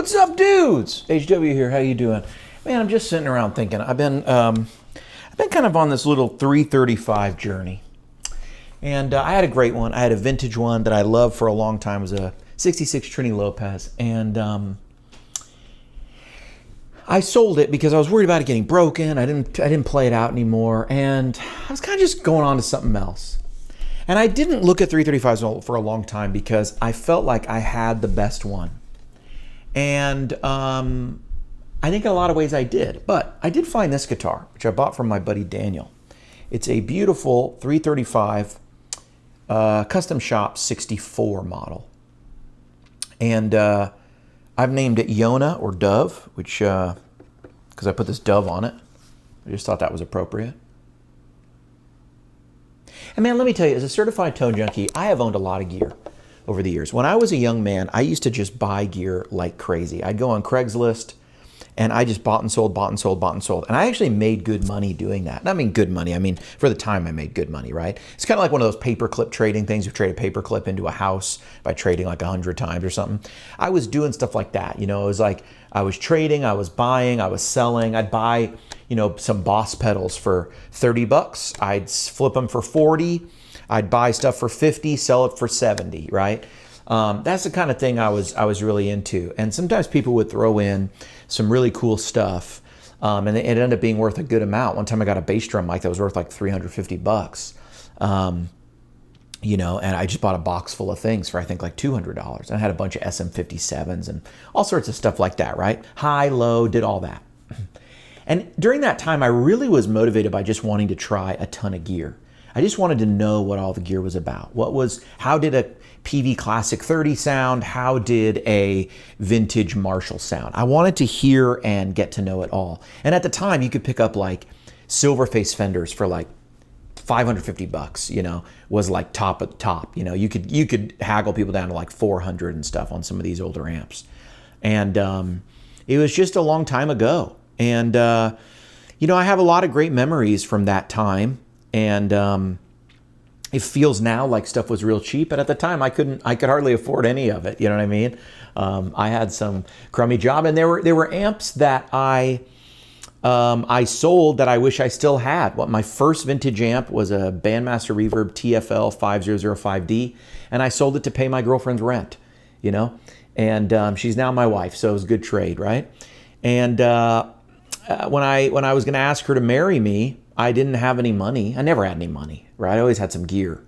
What's up, dudes? HW here. How you doing? Man, I'm just sitting around thinking. I've been kind of on this little 335 journey, and I had a great one. I had a vintage one that I loved for a long time. It was a '66 Trini Lopez, and I sold it because I was worried about it getting broken. I didn't play it out anymore, and I was kind of just going on to something else. And I didn't look at 335s for a long time because I felt like I had the best one. And I think in a lot of ways I did. But I did find this guitar, which I bought from my buddy Daniel. It's a beautiful 335 Custom Shop 64 model. And I've named it Yona or Dove, which, because I put this dove on it. I just thought that was appropriate. And man, let me tell you, as a certified tone junkie, I have owned a lot of gear over the years. When I was a young man, I used to just buy gear like crazy. I'd go on Craigslist and I just bought and sold, bought and sold, bought and sold. And I actually made good money doing that. And I mean good money. I mean, for the time I made good money, right? It's kind of like one of those paperclip trading things. You trade a paperclip into a house by trading like 100 times or something. I was doing stuff like that. You know, it was like I was trading, I was buying, I was selling. I'd buy, you know, some Boss pedals for 30 bucks. I'd flip them for 40. I'd buy stuff for 50, sell it for 70, right? That's the kind of thing I was really into. And sometimes people would throw in some really cool stuff, and it ended up being worth a good amount. One time I got a bass drum mic that was worth like 350 bucks, you know, and I just bought a box full of things for I think like $200. And I had a bunch of SM57s and all sorts of stuff like that, right? High, low, did all that. And during that time, I really was motivated by just wanting to try a ton of gear. I just wanted to know what all the gear was about. How did a PV Classic 30 sound? How did a vintage Marshall sound? I wanted to hear and get to know it all. And at the time, you could pick up like Silverface Fenders for like 550 bucks, you know, was like top of the top. You know, you could haggle people down to like 400 and stuff on some of these older amps. And it was just a long time ago. And, you know, I have a lot of great memories from that time. And it feels now like stuff was real cheap, and at the time I could hardly afford any of it. You know what I mean? I had some crummy job, and there were amps that I sold that I wish I still had. My first vintage amp was a Bandmaster Reverb TFL 5005D, and I sold it to pay my girlfriend's rent. You know, and she's now my wife, so it was a good trade, right? And when I was going to ask her to marry me, I didn't have any money. I never had any money, right? I always had some gear.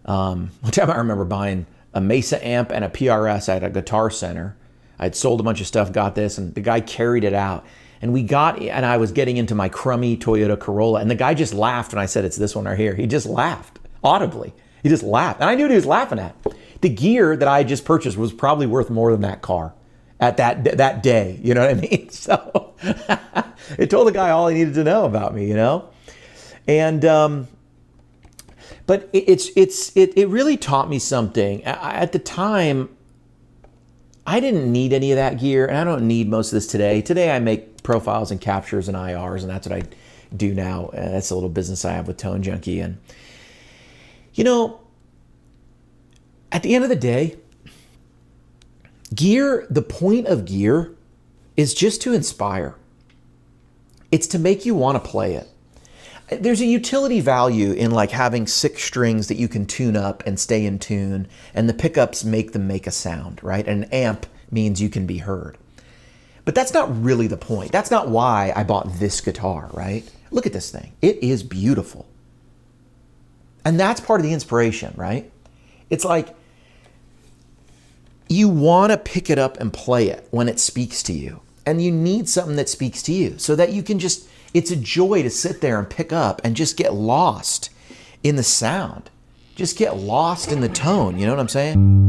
One time I remember buying a Mesa amp and a PRS at a Guitar Center. I'd sold a bunch of stuff, got this, and the guy carried it out. And I was getting into my crummy Toyota Corolla, and the guy just laughed when I said, it's this one right here. He just laughed, audibly. He just laughed. And I knew what he was laughing at. The gear that I had just purchased was probably worth more than that car at that day. You know what I mean? So it told the guy all he needed to know about me, you know? And, but it really taught me something. At the time, I didn't need any of that gear, and I don't need most of this today. Today I make profiles and captures and IRs, and that's what I do now. That's a little business I have with Tone Junkie. And, you know, at the end of the day, gear, the point of gear is just to inspire. It's to make you want to play it. There's a utility value in like having 6 strings that you can tune up and stay in tune, and the pickups make them make a sound, right? And an amp means you can be heard. But that's not really the point. That's not why I bought this guitar, right? Look at this thing. It is beautiful. And that's part of the inspiration, right? It's like you want to pick it up and play it when it speaks to you. And you need something that speaks to you so that you can just, it's a joy to sit there and pick up and just get lost in the sound. Just get lost in the tone. You know what I'm saying?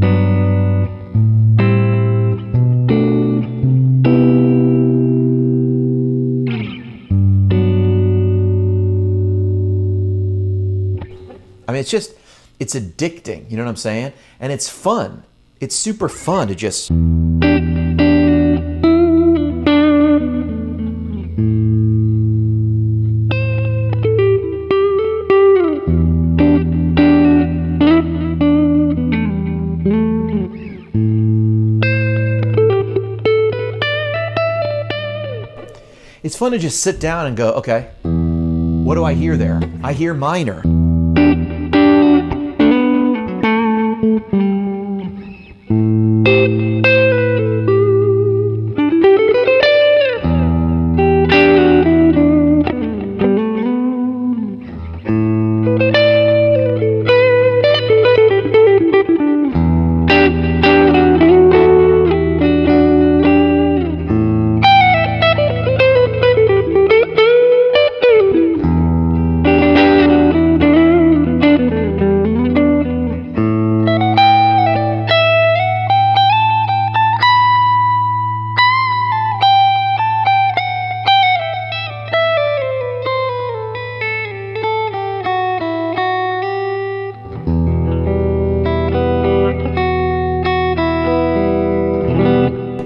I mean, it's addicting. You know what I'm saying? And it's fun. It's super fun to just... It's fun to just sit down and go, okay, what do I hear there? I hear minor.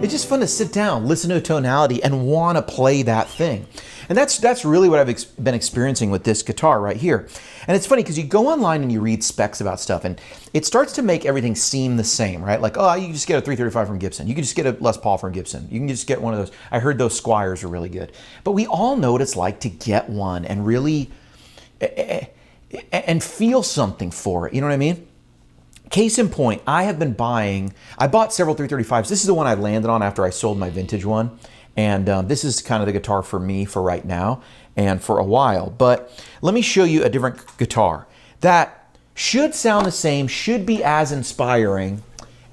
It's just fun to sit down, listen to a tonality, and want to play that thing. And that's really what I've been experiencing with this guitar right here. And it's funny because you go online and you read specs about stuff, and it starts to make everything seem the same, right? Like, oh, you can just get a 335 from Gibson. You can just get a Les Paul from Gibson. You can just get one of those. I heard those Squiers are really good. But we all know what it's like to get one and really and feel something for it. You know what I mean? Case in point, I bought several 335s. This is the one I landed on after I sold my vintage one. And this is kind of the guitar for me for right now and for a while. But let me show you a different guitar that should sound the same, should be as inspiring,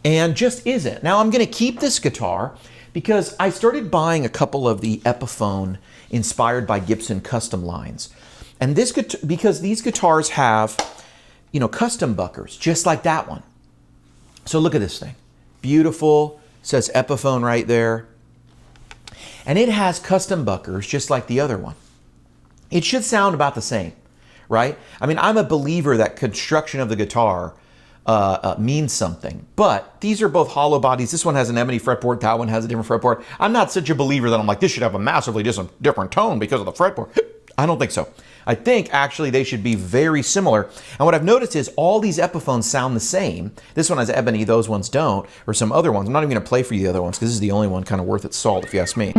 and just isn't. Now I'm going to keep this guitar because I started buying a couple of the Epiphone inspired by Gibson custom lines. And this because these guitars have, you know, custom buckers, just like that one. So look at this thing. Beautiful, says Epiphone right there. And it has custom buckers, just like the other one. It should sound about the same, right? I mean, I'm a believer that construction of the guitar means something. But these are both hollow bodies. This one has an ebony fretboard. That one has a different fretboard. I'm not such a believer that I'm like, this should have a massively different tone because of the fretboard. I don't think so. I think actually they should be very similar. And what I've noticed is all these Epiphones sound the same. This one has ebony, those ones don't, or some other ones. I'm not even going to play for you the other ones because this is the only one kind of worth its salt, if you ask me.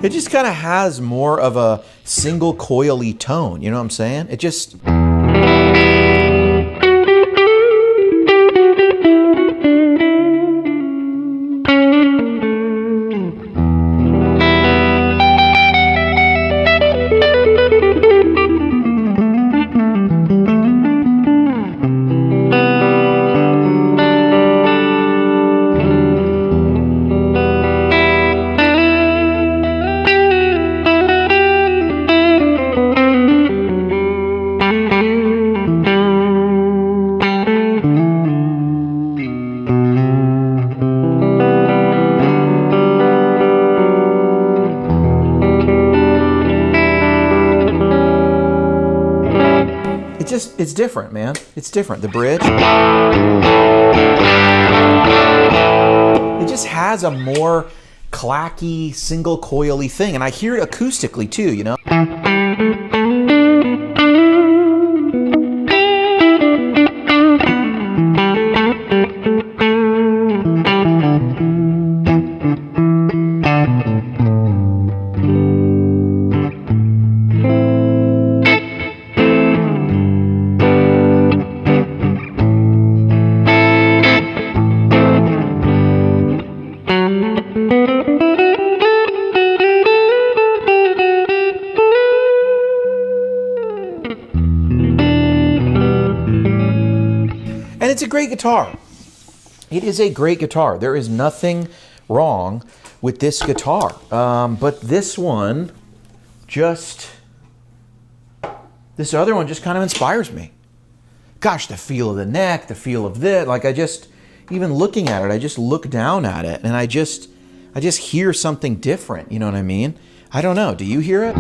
It just kind of has more of a single coily tone, you know what I'm saying? It just... It's different, man. It's different. The bridge. It just has a more clacky, single coily thing. And I hear it acoustically too, you know? it's a great guitar. It is a great guitar. There is nothing wrong with this guitar. But this one just, this other one just kind of inspires me. Gosh, the feel of the neck, the feel of this, like I just, even looking at it, I just look down at it and I just hear something different. You know what I mean? I don't know. Do you hear it?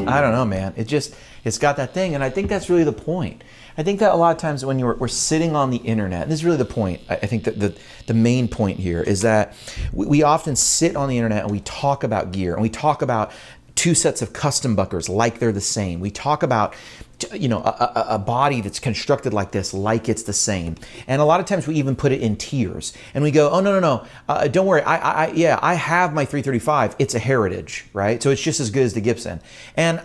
I don't know, man. It's got that thing, and I think that's really the point. I think that a lot of times when we're sitting on the internet, and this is really the point, I think that the main point here is that we often sit on the internet and we talk about gear, and we talk about two sets of custom buckers like they're the same. We talk about, you know, a body that's constructed like this, like it's the same. And a lot of times we even put it in tiers, and we go, oh no, don't worry, I have my 335. It's a Heritage, right? So it's just as good as the Gibson. And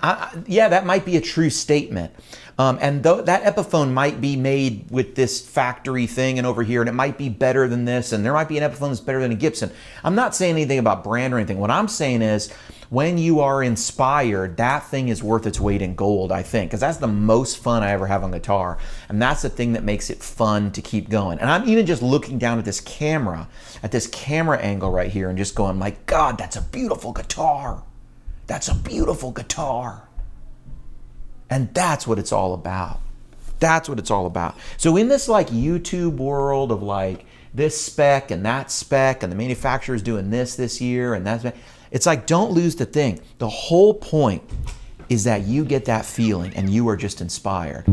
yeah, that might be a true statement. And though that Epiphone might be made with this factory thing and over here, and it might be better than this, and there might be an Epiphone that's better than a Gibson. I'm not saying anything about brand or anything. What I'm saying is, when you are inspired, that thing is worth its weight in gold, I think, because that's the most fun I ever have on guitar. And that's the thing that makes it fun to keep going. And I'm even just looking down at this camera angle right here and just going, my God, that's a beautiful guitar. That's a beautiful guitar. And that's what it's all about. That's what it's all about. So in this like YouTube world of like this spec and that spec and the manufacturer's doing this year and that's, it's like, don't lose the thing. The whole point is that you get that feeling and you are just inspired.